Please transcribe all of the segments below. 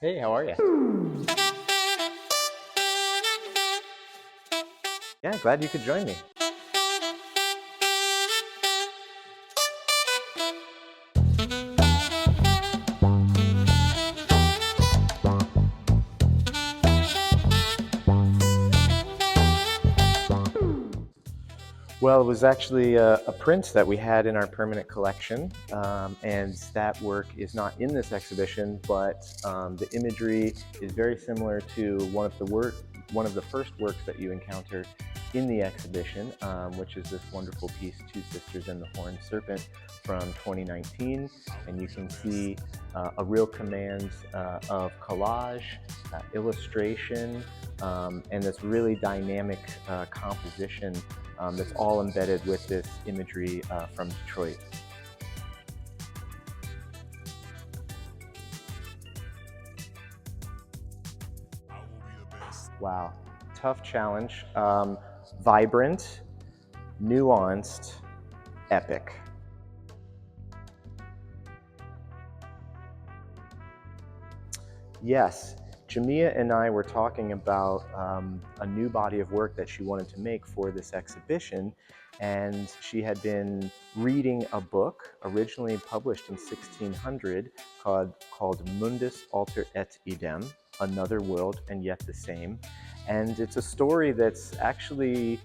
Hey, how are you? Yeah, glad you could join me. Well, it was actually a print that we had in our permanent collection, and that work is not in this exhibition, but the imagery is very similar to one of the first works that you encounter in the exhibition, which is this wonderful piece, Two Sisters and the Horned Serpent from 2019. And you can see a real command of collage, illustration, and this really dynamic composition that's all embedded with this imagery from Detroit. Wow, tough challenge. Vibrant, nuanced, epic. Yes, Jamea and I were talking about a new body of work that she wanted to make for this exhibition, and she had been reading a book originally published in 1600 called Mundus Alter et Idem, Another World and Yet the Same. And it's a story that's actually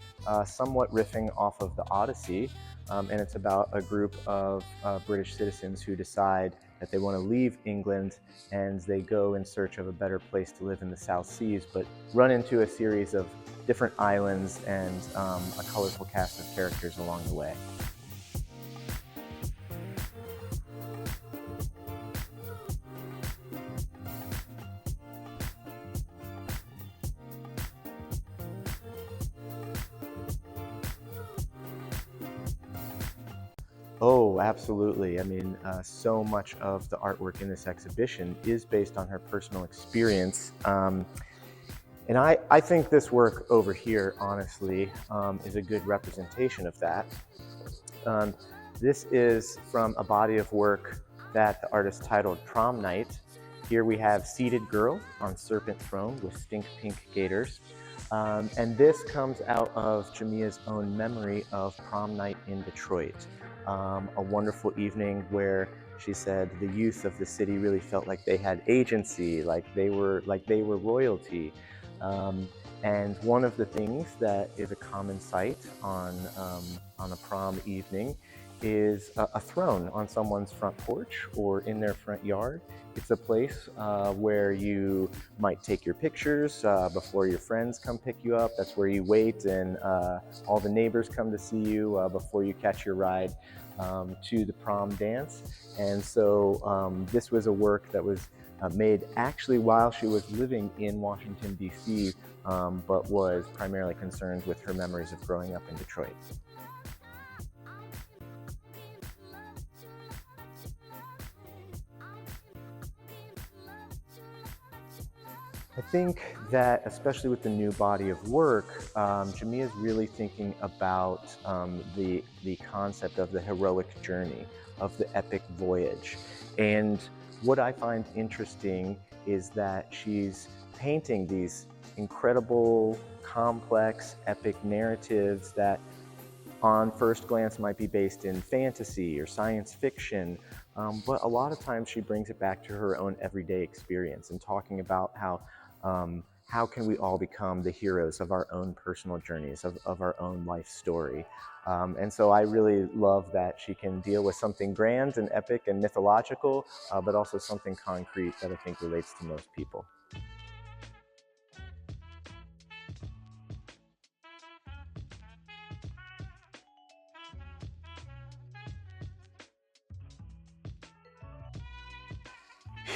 somewhat riffing off of the Odyssey, and it's about a group of British citizens who decide that they want to leave England and they go in search of a better place to live in the South Seas, but run into a series of different islands and a colorful cast of characters along the way. Oh, absolutely. I mean, so much of the artwork in this exhibition is based on her personal experience. And I think this work over here, honestly, is a good representation of that. Um, this is from a body of work that the artist titled Prom Night. Here we have Seated Girl on Serpent Throne with stink pink gaiters. And this comes out of Jamea's own memory of prom night in Detroit. A wonderful evening where she said the youth of the city really felt like they had agency, like they were royalty. Um, and one of the things that is a common sight on a prom evening is a throne on someone's front porch or in their front yard. It's a place where you might take your pictures before your friends come pick you up. That's where you wait and all the neighbors come to see you before you catch your ride to the prom dance. And so this was a work that was made actually while she was living in Washington, D.C., but was primarily concerned with her memories of growing up in Detroit. I think that, especially with the new body of work, Jamea is really thinking about the concept of the heroic journey, of the epic voyage. And what I find interesting is that she's painting these incredible, complex, epic narratives that on first glance might be based in fantasy or science fiction, but a lot of times she brings it back to her own everyday experience and talking about how can we all become the heroes of our own personal journeys, of our own life story. And so I really love that she can deal with something grand and epic and mythological, but also something concrete that I think relates to most people.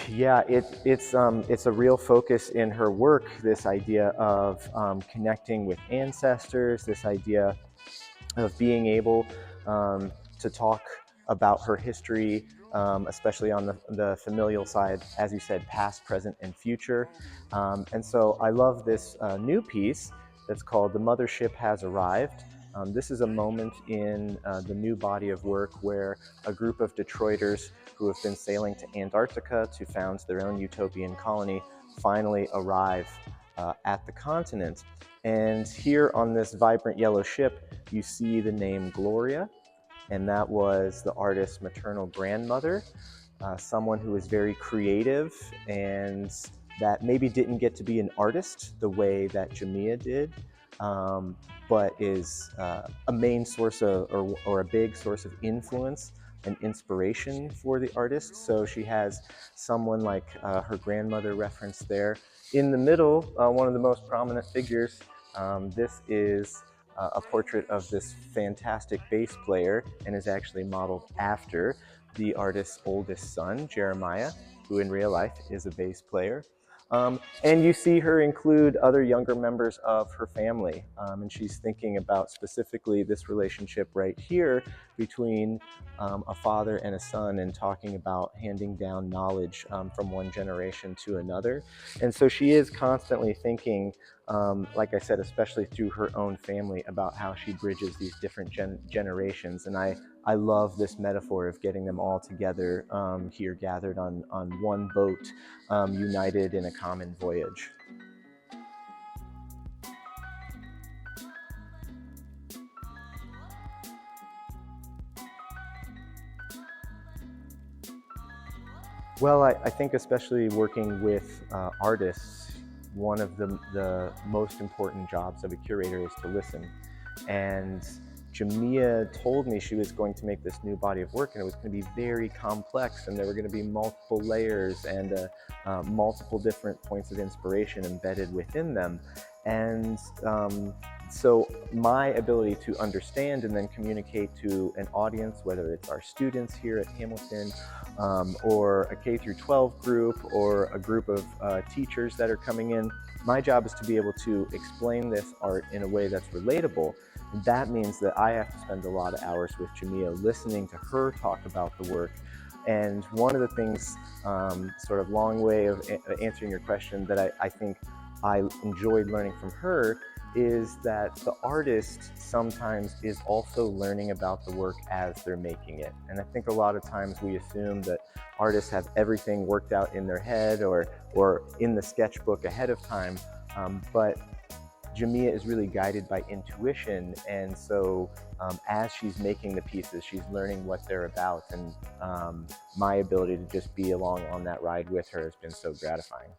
Yeah, it's a real focus in her work, this idea of connecting with ancestors, this idea of being able to talk about her history, especially on the familial side, as you said, past, present, and future. And so I love this new piece that's called The Mothership Has Arrived. This is a moment in the new body of work where a group of Detroiters who have been sailing to Antarctica to found their own utopian colony finally arrive at the continent. And here on this vibrant yellow ship, you see the name Gloria, and that was the artist's maternal grandmother, someone who was very creative and that maybe didn't get to be an artist the way that Jamea did, but is a main source of, or a big source of influence and inspiration for the artist. So she has someone like her grandmother referenced there. In the middle, one of the most prominent figures, this is a portrait of this fantastic bass player and is actually modeled after the artist's oldest son, Jeremiah, who in real life is a bass player. And you see her include other younger members of her family. And she's thinking about specifically this relationship right here between a father and a son, and talking about handing down knowledge from one generation to another. And so she is constantly thinking, like I said, especially through her own family, about how she bridges these different generations. And I love this metaphor of getting them all together here, gathered on one boat, united in a common voyage. Well, I think especially working with artists, one of the most important jobs of a curator is to listen. And Jamea told me she was going to make this new body of work, and it was going to be very complex, and there were going to be multiple layers and multiple different points of inspiration embedded within them. And so my ability to understand and then communicate to an audience, whether it's our students here at Hamilton, or a K through 12 group, or a group of teachers that are coming in, my job is to be able to explain this art in a way that's relatable. That means that I have to spend a lot of hours with Jamea listening to her talk about the work. And one of the things, sort of long way of answering your question, that I think I enjoyed learning from her is that the artist sometimes is also learning about the work as they're making it. And I think a lot of times we assume that artists have everything worked out in their head or in the sketchbook ahead of time, but Jamea is really guided by intuition, and so as she's making the pieces, she's learning what they're about, and my ability to just be along on that ride with her has been so gratifying.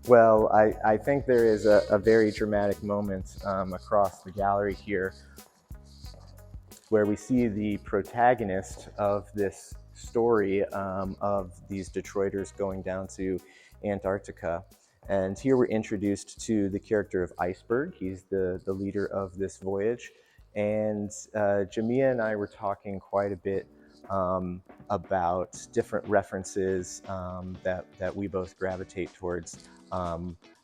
Well, I think there is a very dramatic moment across the gallery here where we see the protagonist of this story of these Detroiters going down to Antarctica. And here we're introduced to the character of Iceberg. He's the leader of this voyage. And Jamea and I were talking quite a bit about different references that we both gravitate towards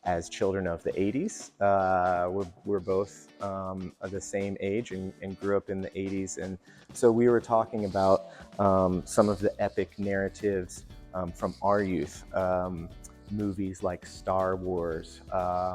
as children of the 80s. We're both the same age and grew up in the 80s. And so we were talking about some of the epic narratives from our youth. Movies like Star Wars,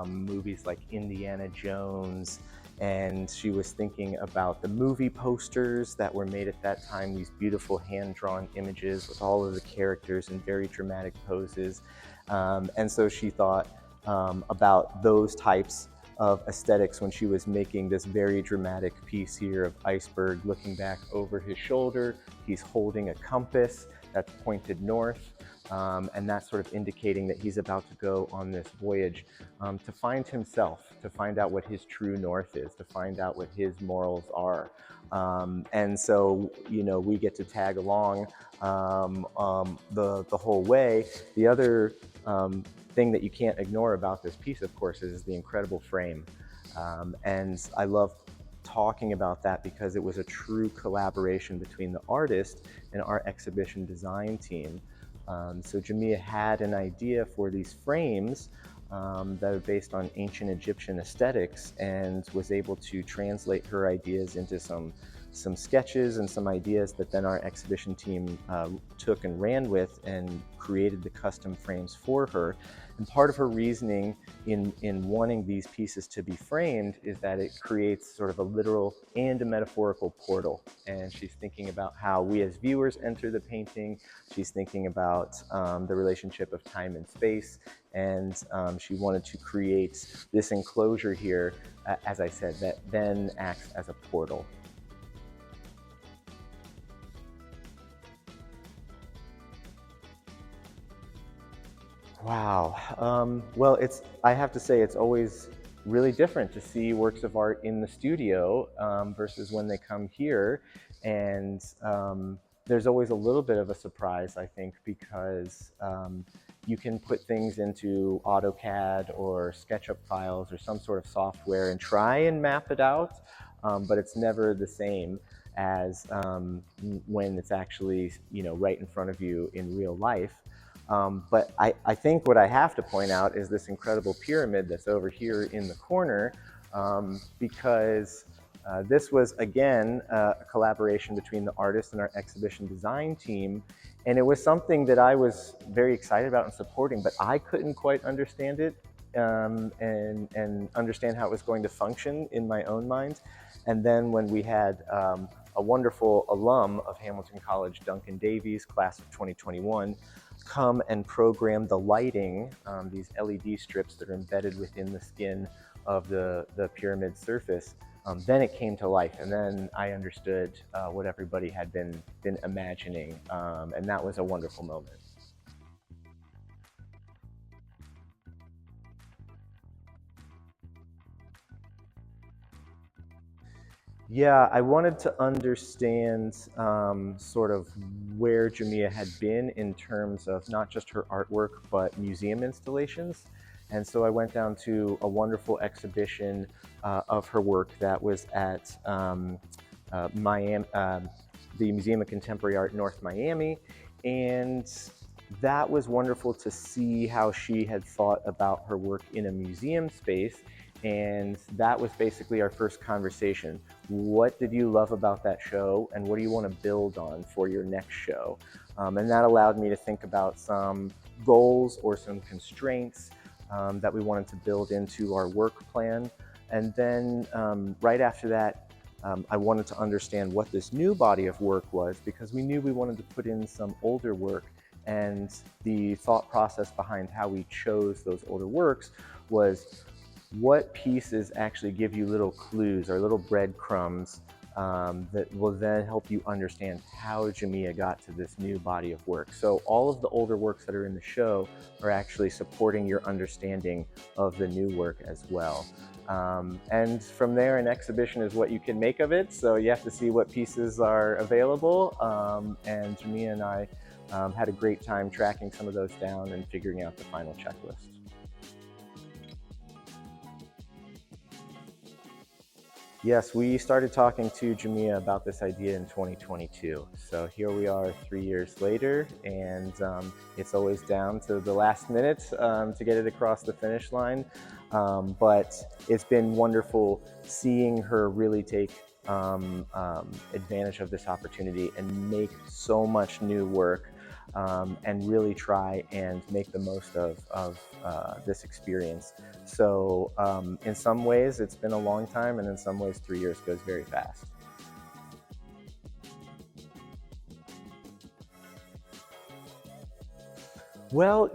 movies like Indiana Jones, and she was thinking about the movie posters that were made at that time, these beautiful hand-drawn images with all of the characters in very dramatic poses. And so she thought about those types of aesthetics when she was making this very dramatic piece here of Iceberg looking back over his shoulder. He's holding a compass that's pointed north. And that's sort of indicating that he's about to go on this voyage to find himself, to find out what his true north is, to find out what his morals are. And so, you know, we get to tag along the whole way. The other thing that you can't ignore about this piece, of course, is the incredible frame. And I love talking about that because it was a true collaboration between the artist and our exhibition design team. So Jamea had an idea for these frames that are based on ancient Egyptian aesthetics, and was able to translate her ideas into some some sketches and some ideas that then our exhibition team took and ran with and created the custom frames for her. And part of her reasoning in wanting these pieces to be framed is that it creates sort of a literal and a metaphorical portal. And she's thinking about how we as viewers enter the painting. She's thinking about the relationship of time and space. And she wanted to create this enclosure here, as I said, that then acts as a portal. Wow. Well, I have to say, it's always really different to see works of art in the studio versus when they come here. And there's always a little bit of a surprise, I think, because you can put things into AutoCAD or SketchUp files or some sort of software and try and map it out, but it's never the same as when it's actually, right in front of you in real life. But I think what I have to point out is this incredible pyramid that's over here in the corner, because this was, again, a collaboration between the artist and our exhibition design team. And it was something that I was very excited about and supporting, but I couldn't quite understand it and understand how it was going to function in my own mind. And then when we had a wonderful alum of Hamilton College, Duncan Davies, class of 2021, come and program the lighting, these LED strips that are embedded within the skin of the pyramid surface, then it came to life. And then I understood what everybody had been imagining. And that was a wonderful moment. Yeah, I wanted to understand sort of where Jamea had been in terms of not just her artwork, but museum installations. And so I went down to a wonderful exhibition of her work that was at Miami, the Museum of Contemporary Art, North Miami. And that was wonderful to see how she had thought about her work in a museum space. And that was basically our first conversation. What did you love about that show, and what do you want to build on for your next show? And that allowed me to think about some goals or some constraints that we wanted to build into our work plan. And then right after that, I wanted to understand what this new body of work was, because we knew we wanted to put in some older work. And the thought process behind how we chose those older works was, what pieces actually give you little clues or little breadcrumbs that will then help you understand how Jamea got to this new body of work. So all of the older works that are in the show are actually supporting your understanding of the new work as well. And from there, an exhibition is what you can make of it. So you have to see what pieces are available. And Jamea and I had a great time tracking some of those down and figuring out the final checklist. Yes, we started talking to Jamea about this idea in 2022. So here we are 3 years later, and it's always down to the last minute to get it across the finish line. But it's been wonderful seeing her really take advantage of this opportunity and make so much new work, and really try and make the most of this experience. So in some ways it's been a long time, and in some ways 3 years goes very fast. Well,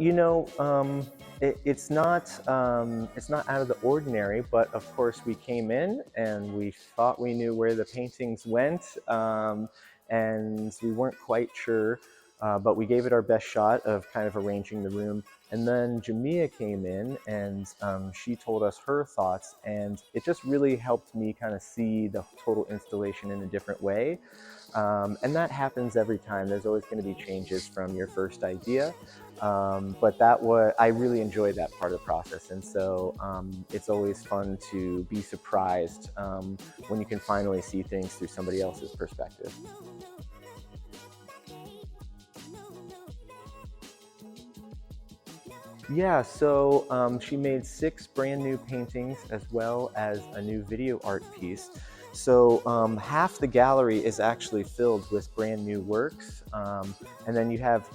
it's not out of the ordinary, but of course we came in and we thought we knew where the paintings went, and we weren't quite sure, but we gave it our best shot of kind of arranging the room. And then Jamea came in and she told us her thoughts, and it just really helped me kind of see the total installation in a different way. And that happens every time. There's always going to be changes from your first idea. But I really enjoyed that part of the process. And so it's always fun to be surprised when you can finally see things through somebody else's perspective. Yeah, so she made 6 brand new paintings as well as a new video art piece. So half the gallery is actually filled with brand new works, and then you have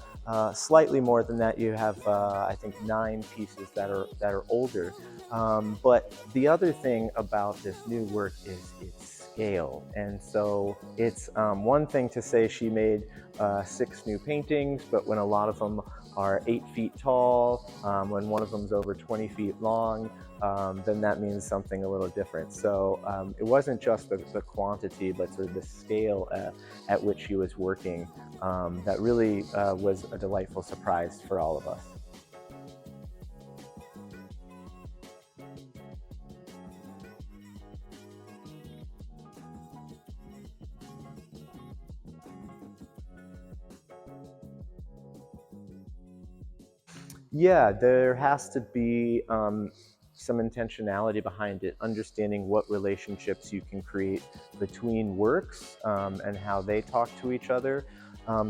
slightly more than that. You have, I think, 9 pieces that are older. But the other thing about this new work is its scale, and so it's one thing to say she made 6 new paintings, but when a lot of them are 8 feet tall, when one of them is over 20 feet long, then that means something a little different. So it wasn't just the quantity, but sort of the scale at which she was working that really was a delightful surprise for all of us. Yeah, there has to be some intentionality behind it, understanding what relationships you can create between works and how they talk to each other.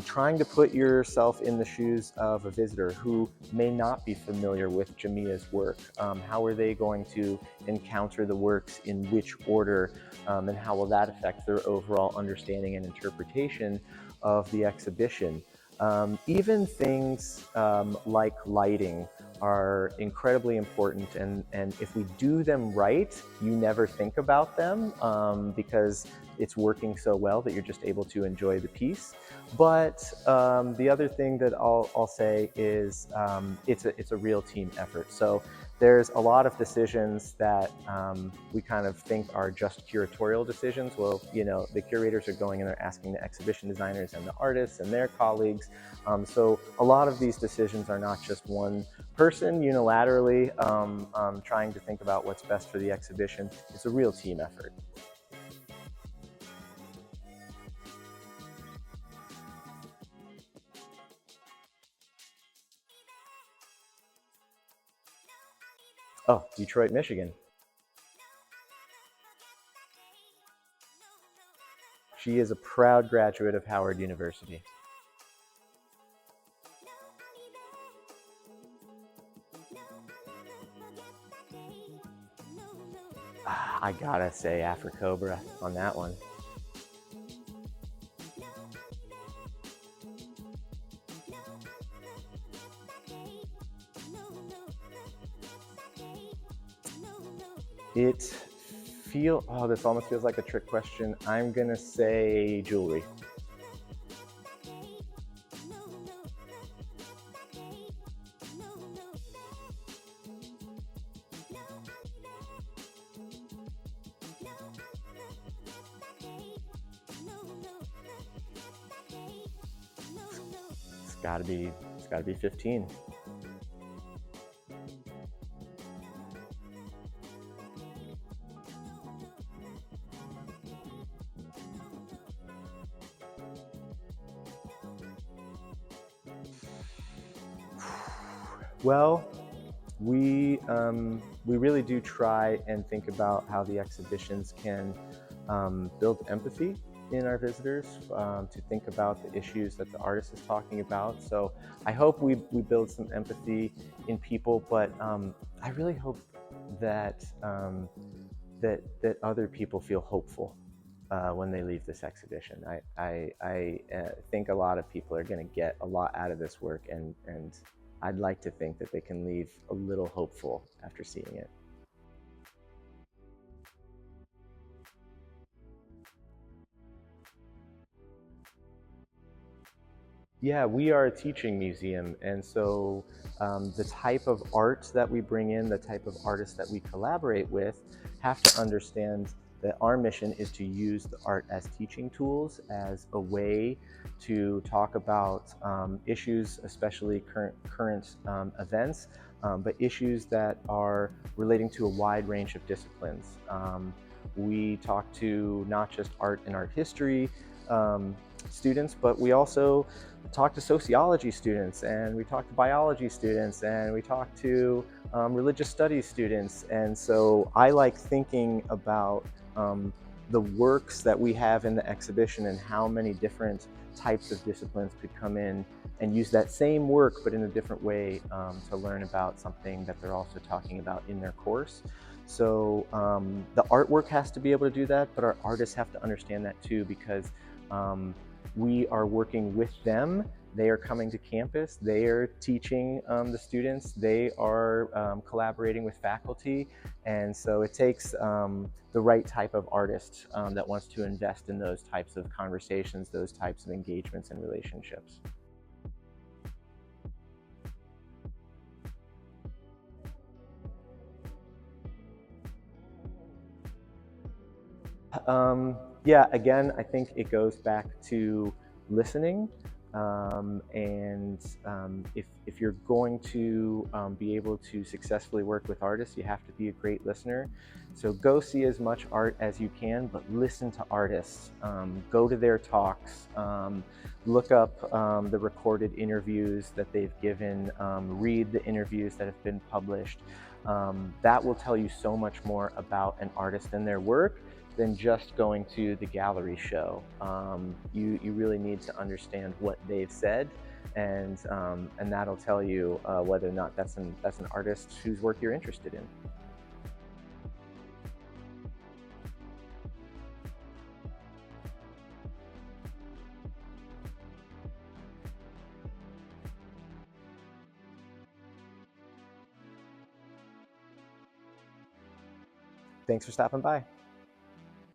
Trying to put yourself in the shoes of a visitor who may not be familiar with Jamea's work. How are they going to encounter the works in which order, and how will that affect their overall understanding and interpretation of the exhibition? Even things like lighting are incredibly important, and if we do them right, you never think about them because it's working so well that you're just able to enjoy the piece. But the other thing that I'll say is it's a real team effort. So there's a lot of decisions that we kind of think are just curatorial decisions. Well, you know, the curators are going and they're asking the exhibition designers and the artists and their colleagues. So a lot of these decisions are not just one person unilaterally trying to think about what's best for the exhibition. It's a real team effort. Oh, Detroit, Michigan. She is a proud graduate of Howard University. I gotta say Afrocobra on that one. It oh, this almost feels like a trick question. I'm gonna say jewelry. It's gotta be 15. Well, we really do try and think about how the exhibitions can build empathy in our visitors, to think about the issues that the artist is talking about. So I hope we build some empathy in people, but I really hope that, that other people feel hopeful when they leave this exhibition. I think a lot of people are going to get a lot out of this work, and I'd like to think that they can leave a little hopeful after seeing it. Yeah, we are a teaching museum, and so the type of art that we bring in, the type of artists that we collaborate with, have to understand that our mission is to use the art as teaching tools, as a way to talk about issues, especially current events, but issues that are relating to a wide range of disciplines. We talk to not just art and art history students, but we also talk to sociology students, and we talk to biology students, and we talk to religious studies students. And so I like thinking about the works that we have in the exhibition and how many different types of disciplines could come in and use that same work but in a different way to learn about something that they're also talking about in their course. So the artwork has to be able to do that, but our artists have to understand that too, because we are working with them. They are coming to campus, they are teaching the students, they are collaborating with faculty, and so it takes the right type of artist that wants to invest in those types of conversations, those types of engagements and relationships. Yeah, again, I think it goes back to listening. If you're going to be able to successfully work with artists, you have to be a great listener. So go see as much art as you can, but listen to artists. Go to their talks. Look up the recorded interviews that they've given. Read the interviews that have been published. That will tell you so much more about an artist and their work than just going to the gallery show. You really need to understand what they've said, and that'll tell you whether or not that's an artist whose work you're interested in. Thanks for stopping by.